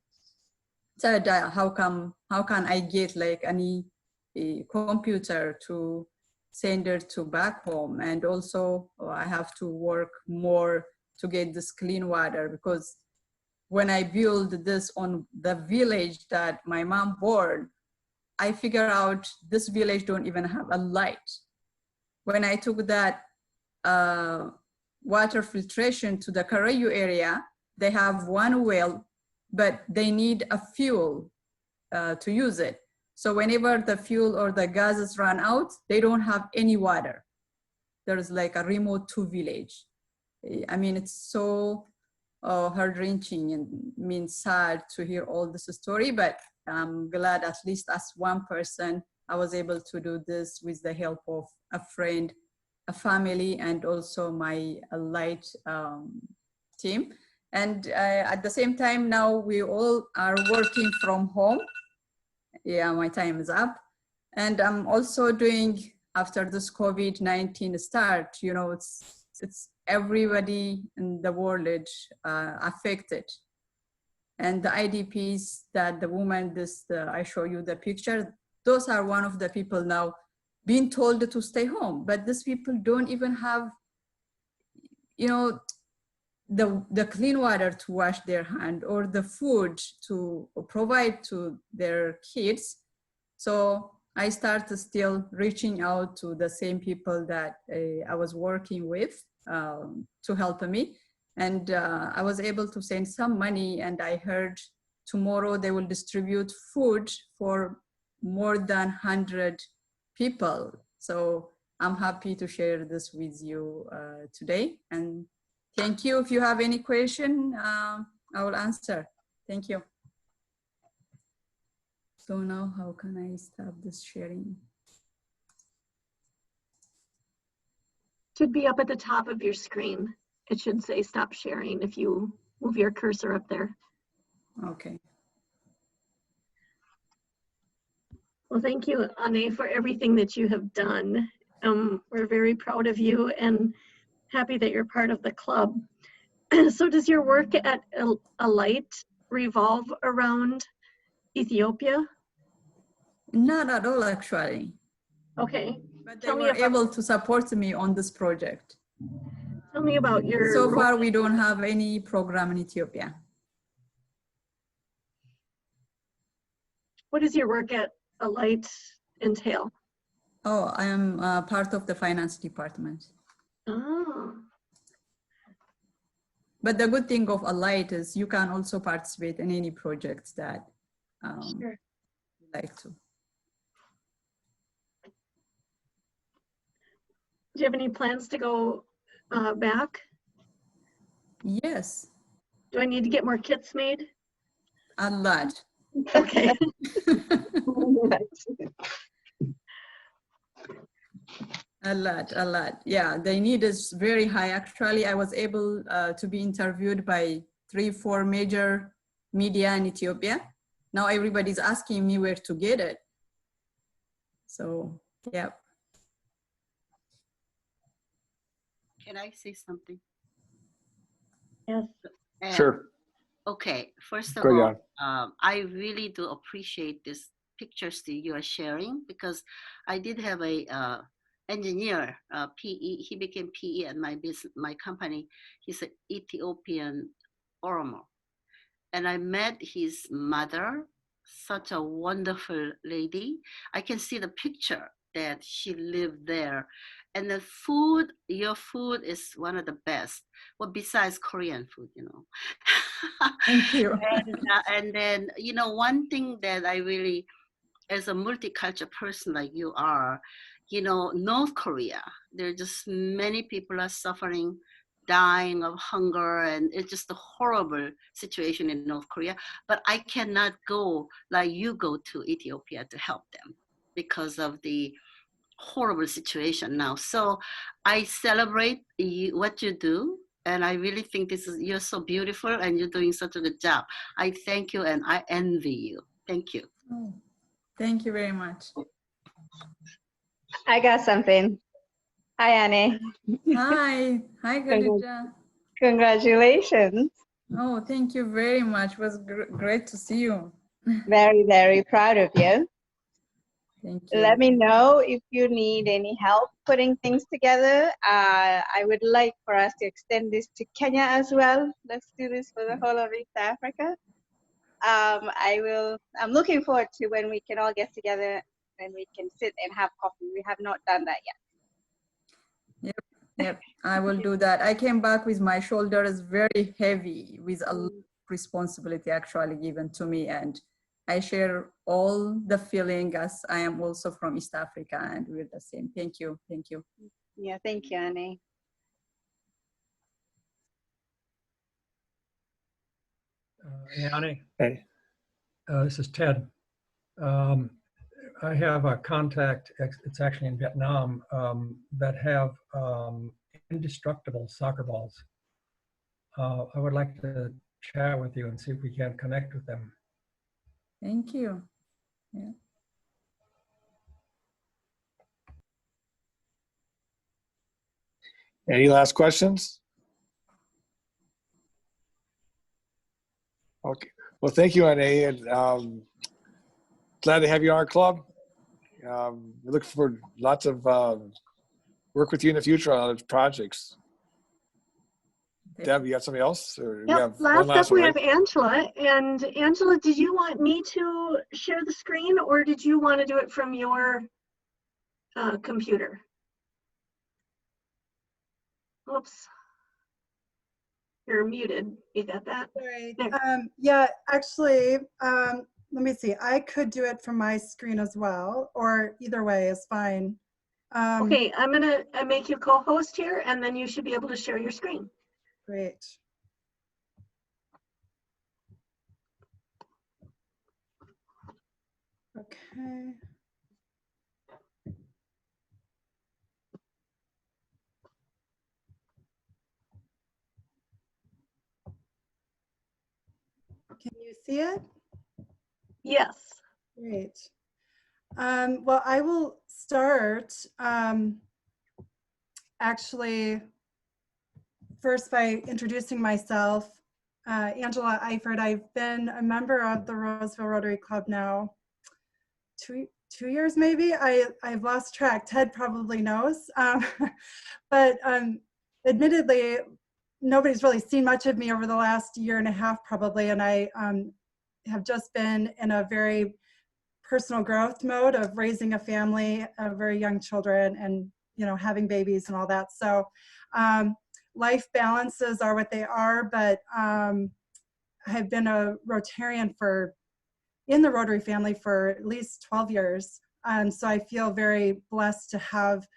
said, how can I get like any computer to send it to back home? And also I have to work more to get this clean water, because when I build this on the village that my mom born, I figure out this village don't even have a light. When I took that water filtration to the Karayu area, they have one well, but they need a fuel to use it. So whenever the fuel or the gases run out, they don't have any water. There's like a remote village. I mean, it's so heart-wrenching and means sad to hear all this story, but I'm glad at least as one person, I was able to do this with the help of a friend, a family, and also my light team. And at the same time, now we all are working from home. Yeah, my time is up. And I'm also doing, after this COVID-19 start, you know, it's everybody in the world affected. And the IDPs that the woman, I show you the picture, those are one of the people now being told to stay home, but these people don't even have, you know, the clean water to wash their hand or the food to provide to their kids. So I started still reaching out to the same people that I was working with to help me. And I was able to send some money, and I heard tomorrow they will distribute food for more than 100 people. So I'm happy to share this with you today. And thank you. If you have any question, I will answer. Thank you. So now how can I stop this sharing? Should be up at the top of your screen. It should say stop sharing if you move your cursor up there. Okay. Well, thank you, Anne, for everything that you have done. We're very proud of you and happy that you're part of the club. So does your work at Alight revolve around Ethiopia? Not at all, actually. Okay. But they were able to support me on this project. Tell me about your... So far, we don't have any program in Ethiopia. What does your work at Alight entail? Oh, I am part of the finance department. Oh. But the good thing of Alight is you can also participate in any projects that sure. you like to. Do you have any plans to go back? Yes. Do I need to get more kits made? A lot. Okay. A lot. Yeah, the need is very high. Actually, I was able to be interviewed by 3-4 major media in Ethiopia. Now everybody's asking me where to get it. So, yeah. Can I say something? Yes. Sure. Okay, first of Go all, on. I really do appreciate these pictures that you are sharing, because I did have a engineer, PE. He became PE at my company. He's an Ethiopian Oromo, and I met his mother, such a wonderful lady. I can see the picture that she lived there, and the food. Your food is one of the best. Well, besides Korean food, you know. Thank you. And then, you know, one thing that I really, as a multicultural person like you are, you know, North Korea, there are just many people are suffering, dying of hunger, and it's just a horrible situation in North Korea. But I cannot go like you go to Ethiopia to help them because of the horrible situation now. So I celebrate what you do. And I really think you're so beautiful and you're doing such a good job. I thank you and I envy you. Thank you. Oh, thank you very much. I got something. Hi, Annie. Hi. Hi, Khadija. Congratulations. Oh, thank you very much. It was great to see you. Very, very proud of you. Thank you. Let me know if you need any help putting things together. I would like for us to extend this to Kenya as well. Let's do this for the whole of East Africa. I'm looking forward to when we can all get together and we can sit and have coffee. We have not done that yet. Yep, I will do that. I came back with my shoulders very heavy with a lot of responsibility actually given to me, and I share all the feeling as I am also from East Africa and we're the same. Thank you. Thank you. Yeah, thank you, Annie. Hey, Annie. Hey. This is Ted. I have a contact, it's actually in Vietnam, that have indestructible soccer balls. I would like to chat with you and see if we can connect with them. Thank you. Yeah. Any last questions? Okay. Well, thank you, Anne, and glad to have you on our club. We look for lots of work with you in the future on other projects. Deb, you got something else? Or we have one Last up, we one, have right? Angela. And Angela, did you want me to share the screen, or did you want to do it from your computer? Oops. You're muted. You got that? Sorry. There. Yeah, actually, let me see. I could do it from my screen as well, or either way is fine. Okay, I'm gonna make you co-host here, and then you should be able to share your screen. Great. Okay. Can you see it? Yes. Great. Well, I will start actually first by introducing myself. Angela Eifert. I've been a member of the Roseville Rotary Club now two years maybe. I've lost track. Ted probably knows. But admittedly, nobody's really seen much of me over the last year and a half probably, and I have just been in a very personal growth mode of raising a family of very young children and, you know, having babies and all that. So life balances are what they are, but I've been a Rotarian in the Rotary family for at least 12 years. So I feel very blessed to have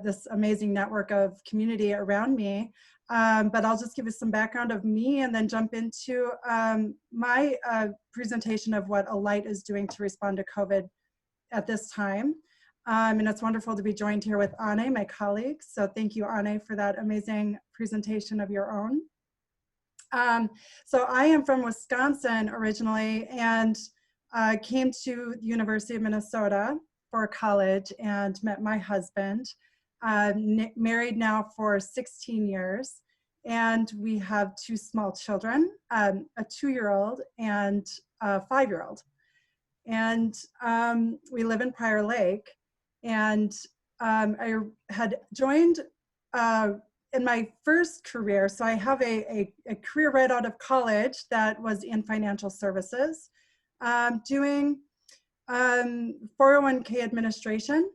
this amazing network of community around me. But I'll just give you some background of me and then jump into my presentation of what Alight is doing to respond to COVID at this time. And it's wonderful to be joined here with Anne, my colleague. So thank you, Anne, for that amazing presentation of your own. So I am from Wisconsin originally and came to the University of Minnesota for college and met my husband. Married now for 16 years, and we have two small children, a 2-year-old and a 5-year-old. And we live in Prior Lake, and I had joined in my first career, so I have a career right out of college that was in financial services, doing 401k administration,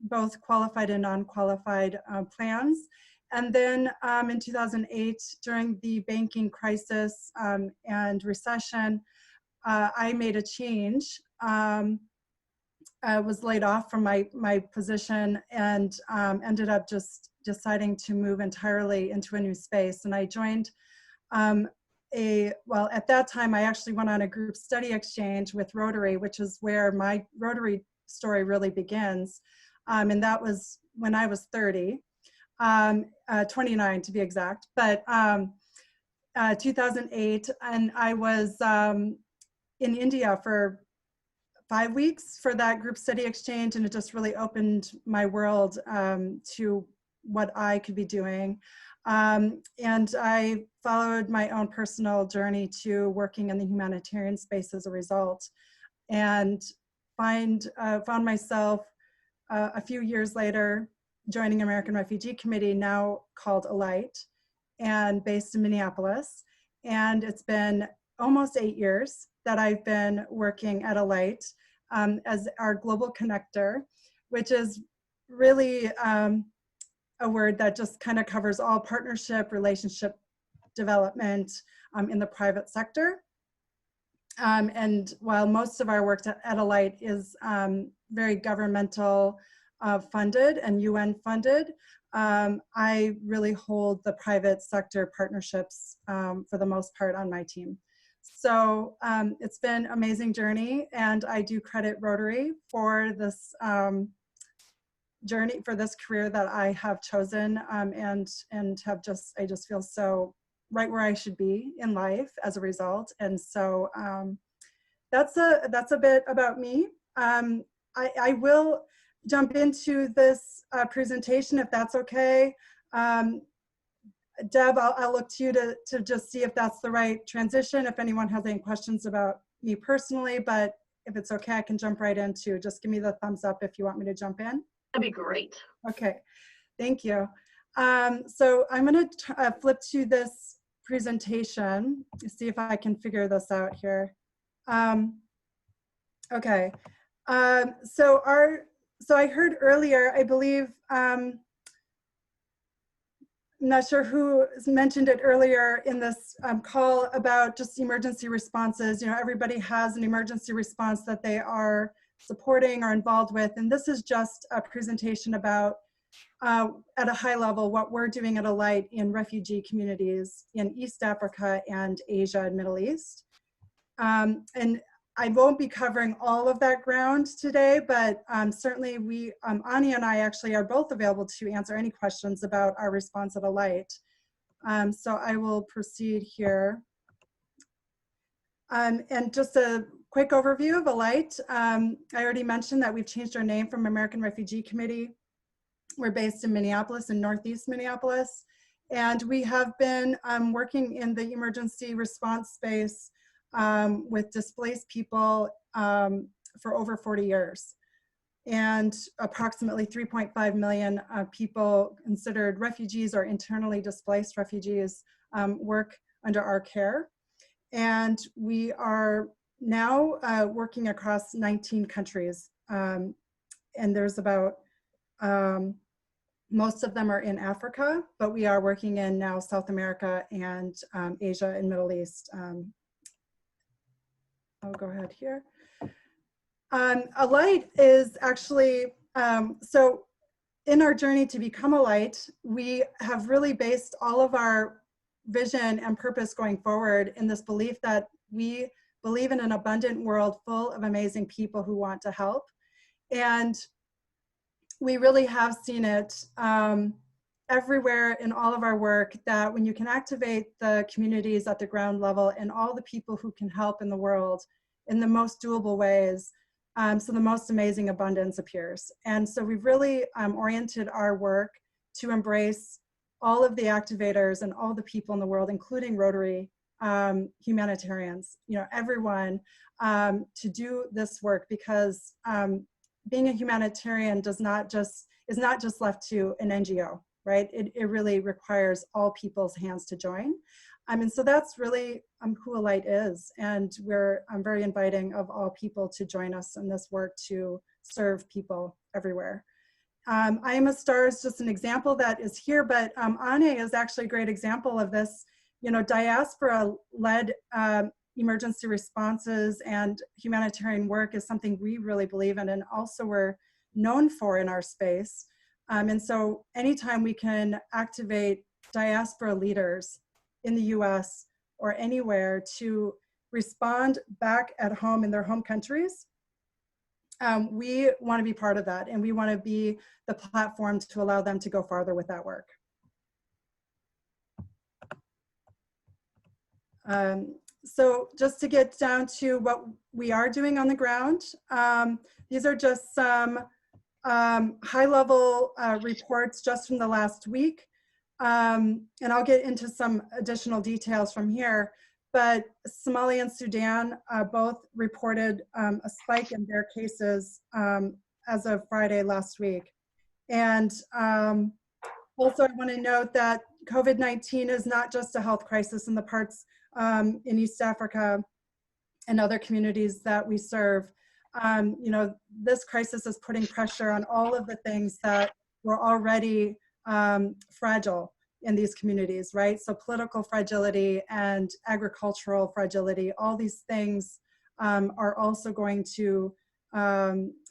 both qualified and non-qualified plans. And then in 2008, during the banking crisis and recession, I made a change. I was laid off from my position and ended up just deciding to move entirely into a new space. And I joined well, at that time, I actually went on a group study exchange with Rotary, which is where my Rotary story really begins. And that was when I was 30, 29 to be exact, but 2008. And I was in India for 5 weeks for that group study exchange, and it just really opened my world to what I could be doing. And I followed my own personal journey to working in the humanitarian space as a result, and found myself a few years later joining American Refugee Committee, now called Alight, and based in Minneapolis. And it's been almost 8 years that I've been working at Alight as our global connector, which is really a word that just kind of covers all partnership, relationship development in the private sector. And while most of our work at Alight is very governmental funded and UN funded, I really hold the private sector partnerships for the most part on my team. So it's been an amazing journey, and I do credit Rotary for this journey, for this career that I have chosen, and I just feel so right where I should be in life as a result. And so that's a bit about me. I will jump into this presentation if that's okay. Deb, I'll look to you to just see if that's the right transition, if anyone has any questions about me personally, but if it's okay, I can jump right into. Just give me the thumbs up if you want me to jump in. That'd be great. Okay, thank you. So I'm gonna flip to this presentation, see if I can figure this out here. Okay, so I heard earlier, I believe, I'm not sure who mentioned it earlier in this call about just emergency responses. You know, everybody has an emergency response that they are supporting or involved with. And this is just a presentation about, at a high level, what we're doing at Alight in refugee communities in East Africa and Asia and Middle East. And I won't be covering all of that ground today, but certainly Ani and I actually are both available to answer any questions about our response at Alight. So I will proceed here. And just a quick overview of Alight. I already mentioned that we've changed our name from American Refugee Committee. We're based in Minneapolis, in Northeast Minneapolis. And we have been working in the emergency response space with displaced people for over 40 years. And approximately 3.5 million people considered refugees or internally displaced refugees work under our care. And we are now working across 19 countries. And there's about, most of them are in Africa, but we are working in now South America and Asia and Middle East. I'll go ahead here. Alight is actually, so in our journey to become Alight, we have really based all of our vision and purpose going forward in this belief that we believe in an abundant world full of amazing people who want to help. And we really have seen it everywhere in all of our work, that when you can activate the communities at the ground level and all the people who can help in the world in the most doable ways, so the most amazing abundance appears. And so we've really oriented our work to embrace all of the activators and all the people in the world, including Rotary humanitarians, you know, everyone, to do this work, because being a humanitarian is not just left to an NGO, right? It really requires all people's hands to join. And so that's really who Alight is. And we're very inviting of all people to join us in this work to serve people everywhere. I Am a Star is just an example that is here, but Ane is actually a great example of this. You know, diaspora-led emergency responses and humanitarian work is something we really believe in, and also we're known for in our space. And so anytime we can activate diaspora leaders in the US or anywhere to respond back at home in their home countries, we want to be part of that, and we want to be the platform to allow them to go farther with that work. So just to get down to what we are doing on the ground, these are just some high-level reports just from the last week. And I'll get into some additional details from here, but Somalia and Sudan both reported a spike in their cases as of Friday last week. And also I want to note that COVID-19 is not just a health crisis in the parts in East Africa and other communities that we serve. You know, this crisis is putting pressure on all of the things that were already fragile in these communities, right? So political fragility and agricultural fragility, all these things are also going to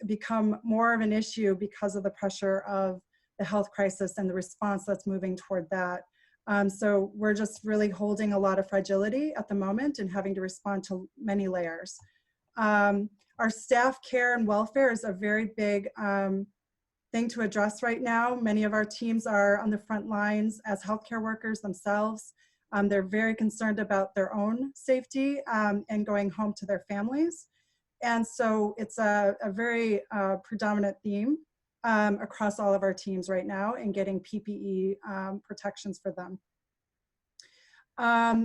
become more of an issue because of the pressure of the health crisis and the response that's moving toward that. So we're just really holding a lot of fragility at the moment and having to respond to many layers. Our staff care and welfare is a very big thing to address right now. Many of our teams are on the front lines as healthcare workers themselves. They're very concerned about their own safety and going home to their families. And so it's a very predominant theme across all of our teams right now in getting PPE protections for them.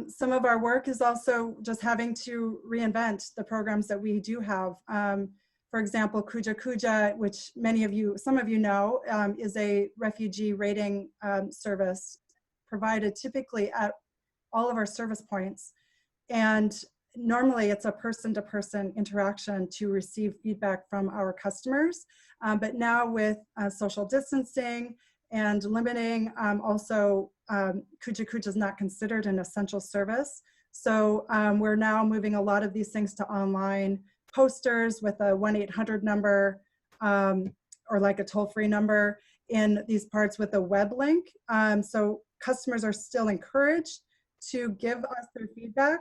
Some of our work is also just having to reinvent the programs that we do have. For example, Kuja Kuja, which some of you know, is a refugee rating service provided typically at all of our service points. And normally it's a person-to-person interaction to receive feedback from our customers. But now with social distancing and limiting, also Kuja Kuja is not considered an essential service. So we're now moving a lot of these things to online posters with a 1-800 number or like a toll-free number in these parts with a web link. So customers are still encouraged to give us their feedback,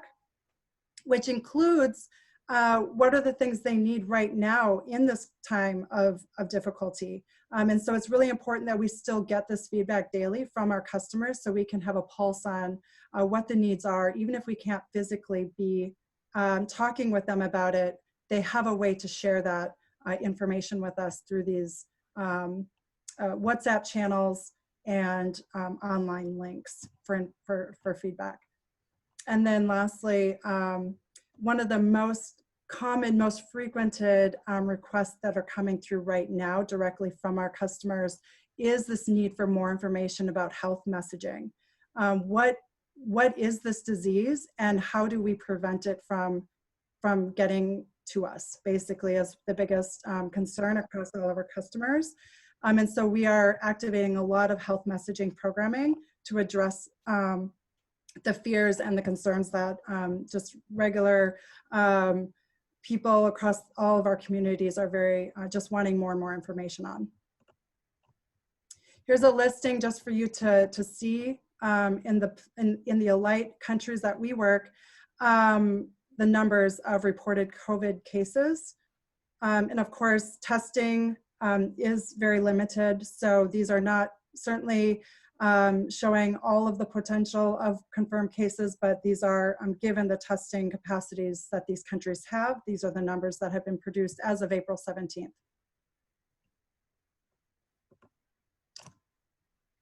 which includes what are the things they need right now in this time of difficulty. And so it's really important that we still get this feedback daily from our customers so we can have a pulse on what the needs are. Even if we can't physically be talking with them about it, they have a way to share that information with us through these WhatsApp channels and online links for feedback. And then lastly, one of the most common, most frequented requests that are coming through right now directly from our customers is this need for more information about health messaging. What is this disease and how do we prevent it from getting to us, basically, is the biggest concern across all of our customers. And so we are activating a lot of health messaging programming to address the fears and the concerns that just regular people across all of our communities are very just wanting more and more information on. Here's a listing just for you to see in the elite countries that we work, the numbers of reported COVID cases. And of course, testing is very limited. So these are not certainly showing all of the potential of confirmed cases, but these are given the testing capacities that these countries have. These are the numbers that have been produced as of April 17th.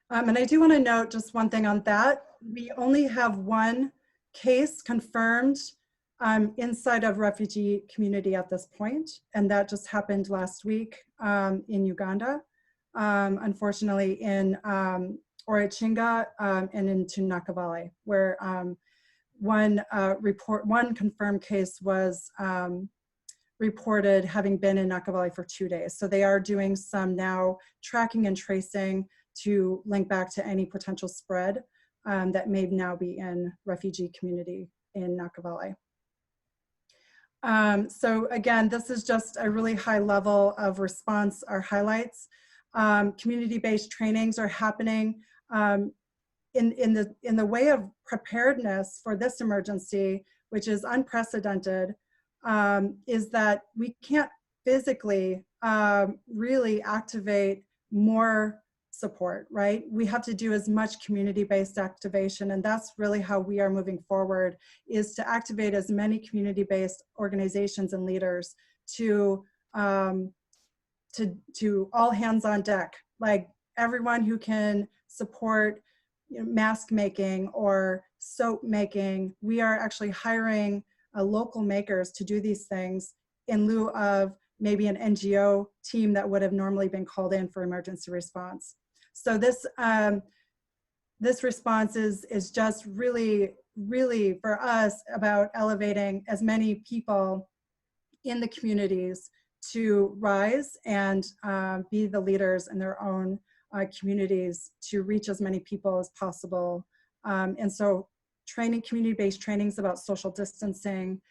And I do want to note just one thing on that. We only have one case confirmed inside of refugee community at this point, and that just happened last week in Uganda. Unfortunately, in Orichinga and into Nakavale, where one confirmed case was reported having been in Nakavale for 2 days. So they are doing some now tracking and tracing to link back to any potential spread that may now be in refugee community in Nakavale. So again, this is just a really high level of response, our highlights. Community-based trainings are happening in the way of preparedness for this emergency, which is unprecedented, is that we can't physically really activate more support, right? We have to do as much community-based activation, and that's really how we are moving forward, is to activate as many community-based organizations and leaders to all hands on deck, like everyone who can support mask making or soap making. We are actually hiring local makers to do these things in lieu of maybe an NGO team that would have normally been called in for emergency response. So this response is just really, really for us about elevating as many people in the communities to rise and be the leaders in their own communities to reach as many people as possible. And so community-based trainings about social distancing,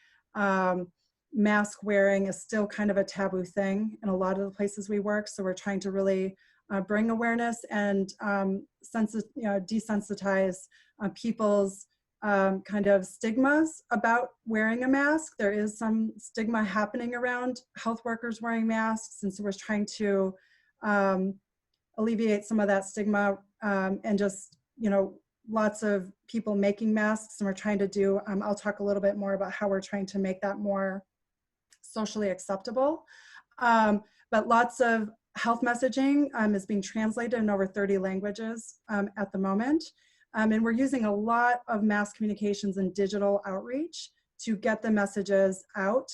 mask wearing is still kind of a taboo thing in a lot of the places we work. So we're trying to really bring awareness and desensitize people's kind of stigmas about wearing a mask. There is some stigma happening around health workers wearing masks, and so we're trying to alleviate some of that stigma and just lots of people making masks, and we're trying to do, I'll talk a little bit more about how we're trying to make that more socially acceptable. But lots of health messaging is being translated in over 30 languages at the moment. And we're using a lot of mass communications and digital outreach to get the messages out,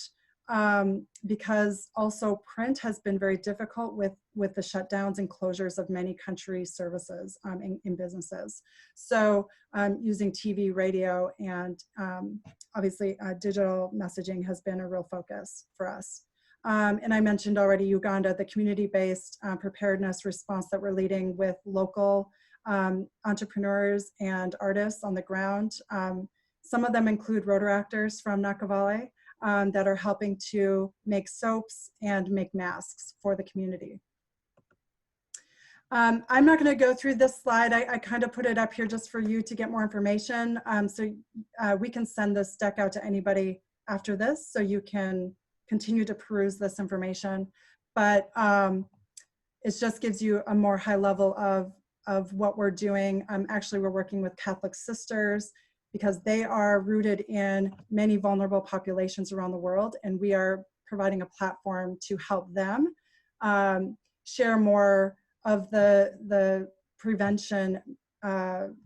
because also print has been very difficult with the shutdowns and closures of many country services in businesses. So using TV, radio, and obviously digital messaging has been a real focus for us. And I mentioned already Uganda, the community-based preparedness response that we're leading with local entrepreneurs and artists on the ground. Some of them include Rotaractors from Nakavale that are helping to make soaps and make masks for the community. I'm not going to go through this slide. I kind of put it up here just for you to get more information. So we can send this deck out to anybody after this, so you can continue to peruse this information. But it just gives you a more high level of what we're doing. Actually, we're working with Catholic sisters because they are rooted in many vulnerable populations around the world, and we are providing a platform to help them share more of the prevention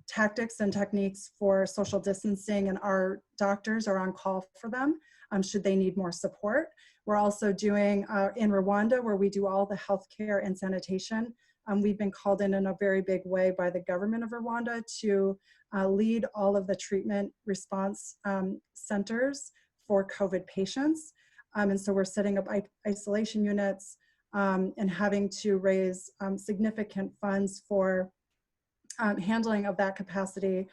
tactics and techniques for social distancing, and our doctors are on call for them should they need more support. We're also doing in Rwanda, where we do all the healthcare and sanitation. We've been called in a very big way by the government of Rwanda to lead all of the treatment response centers for COVID patients. And so we're setting up isolation units and having to raise significant funds for handling of that capacity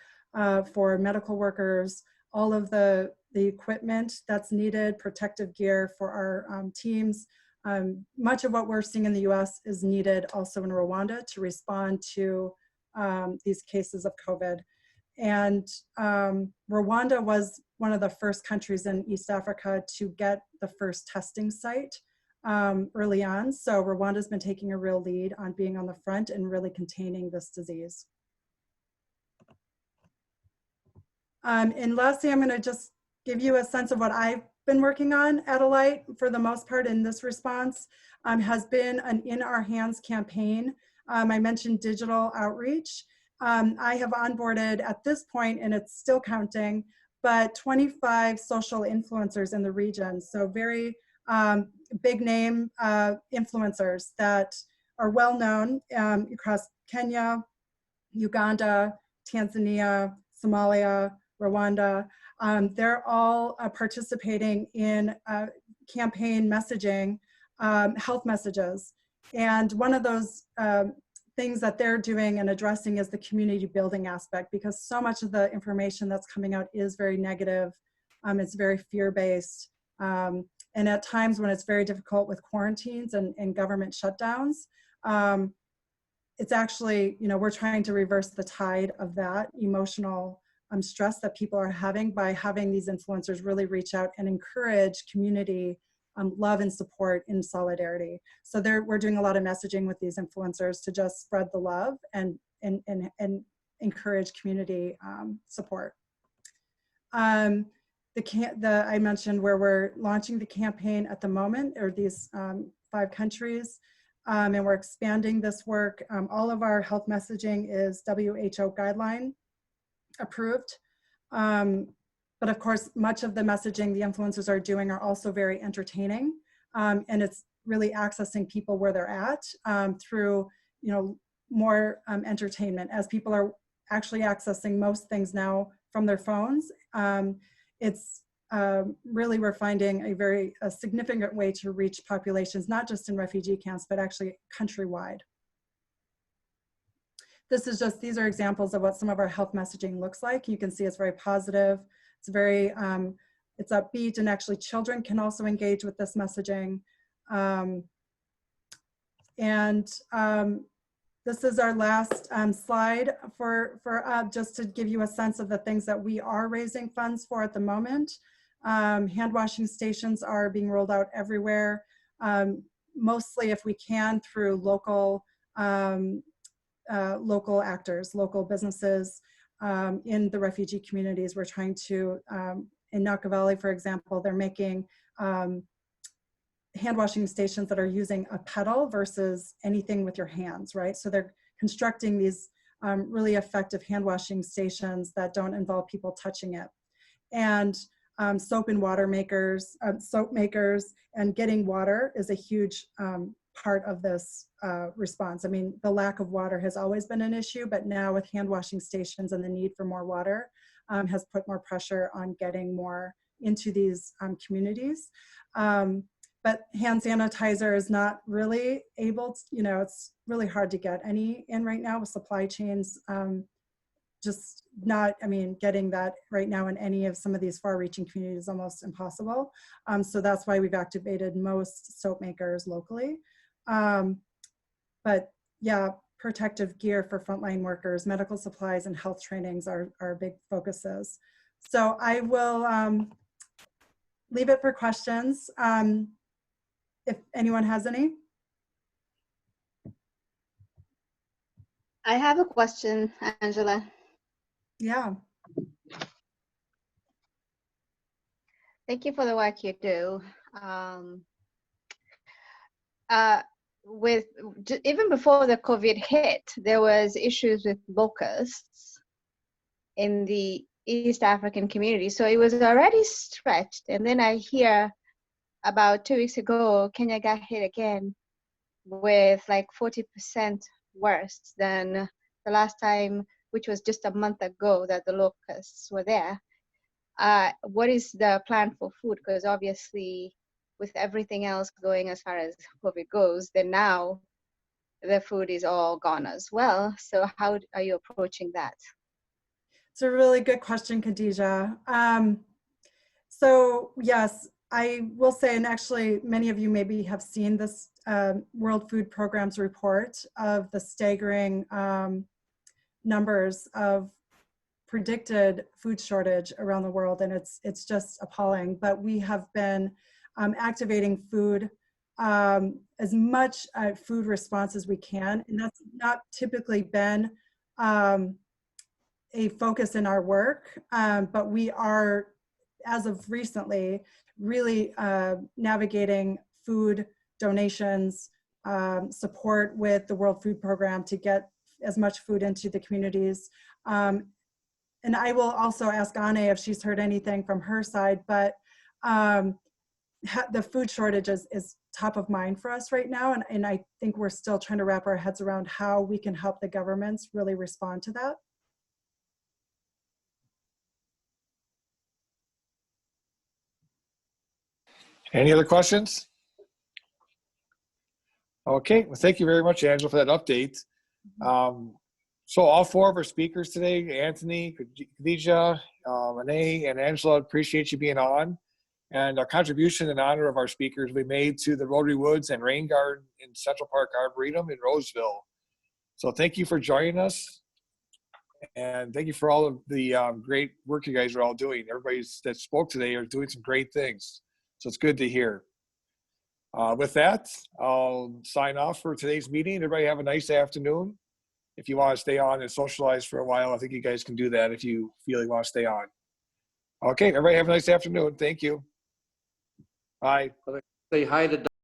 for medical workers, all of the equipment that's needed, protective gear for our teams. Much of what we're seeing in the US is needed also in Rwanda to respond to these cases of COVID. And Rwanda was one of the first countries in East Africa to get the first testing site early on. So Rwanda's been taking a real lead on being on the front and really containing this disease. And lastly, I'm gonna just give you a sense of what I've been working on at Alight for the most part in this response. Has been an In Our Hands campaign. I mentioned digital outreach. I have onboarded at this point, and it's still counting, but 25 social influencers in the region. So very big name influencers that are well known across Kenya, Uganda, Tanzania, Somalia, Rwanda. They're all participating in campaign messaging, health messages. And one of those things that they're doing and addressing is the community building aspect, because so much of the information that's coming out is very negative. It's very fear-based. And at times when it's very difficult with quarantines and government shutdowns, it's actually, you know, we're trying to reverse the tide of that emotional stress that people are having by having these influencers really reach out and encourage community love and support in solidarity. So we're doing a lot of messaging with these influencers to just spread the love and encourage community support. I mentioned where we're launching the campaign at the moment, or these 5 countries, and we're expanding this work. All of our health messaging is WHO guideline approved. But of course, much of the messaging the influencers are doing are also very entertaining. And it's really accessing people where they're at through, you know, more entertainment, as people are actually accessing most things now from their phones. It's really, we're finding a significant way to reach populations, not just in refugee camps, but actually countrywide. These are examples of what some of our health messaging looks like. You can see it's very positive. It's very, it's upbeat, and actually children can also engage with this messaging. This is our last slide for just to give you a sense of the things that we are raising funds for at the moment. Hand washing stations are being rolled out everywhere, mostly if we can through local actors, local businesses. in the refugee communities. We're trying to, in Naca Valley, for example, they're making hand washing stations that are using a pedal versus anything with your hands, right? So they're constructing these really effective hand washing stations that don't involve people touching it. And soap and water makers, soap makers, and getting water is a huge part of this response. I mean, the lack of water has always been an issue, but now with hand washing stations and the need for more water has put more pressure on getting more into these communities. But hand sanitizer is not really able to, you know, it's really hard to get any in right now with supply chains. Just not, I mean, getting that right now in any of some of these far-reaching communities is almost impossible. So that's why we've activated most soap makers locally. But yeah, protective gear for frontline workers, medical supplies, and health trainings are big focuses. So I will leave it for questions. If anyone has any. I have a question, Angela. Yeah. Thank you for the work you do. Even before the COVID hit, there was issues with locusts in the East African community. So it was already stretched. And then I hear about 2 weeks ago, Kenya got hit again with like 40% worse than the last time, which was just a month ago that the locusts were there. What is the plan for food? Because obviously with everything else going as far as COVID goes, then now the food is all gone as well. So how are you approaching that? It's a really good question, Khadija. So yes, I will say, and actually many of you maybe have seen this World Food Program's report of the staggering numbers of predicted food shortage around the world, and it's just appalling. But we have been activating food, as much food response as we can, and that's not typically been a focus in our work, but we are, as of recently, really navigating food donations, support with the World Food Program to get as much food into the communities. And I will also ask Anne if she's heard anything from her side, but the food shortage is top of mind for us right now. And I think we're still trying to wrap our heads around how we can help the governments really respond to that. Any other questions? Okay, well, thank you very much, Angela, for that update. So all four of our speakers today, Anthony, Khadija, Renee, and Angela, appreciate you being on. And our contribution in honor of our speakers we made to the Rotary Woods and Rain Garden in Central Park Arboretum in Roseville. So thank you for joining us. And thank you for all of the great work you guys are all doing. Everybody that spoke today are doing some great things. So it's good to hear. With that, I'll sign off for today's meeting. Everybody have a nice afternoon. If you want to stay on and socialize for a while, I think you guys can do that if you feel you want to stay on. Okay, everybody have a nice afternoon. Thank you. Bye. Say hi to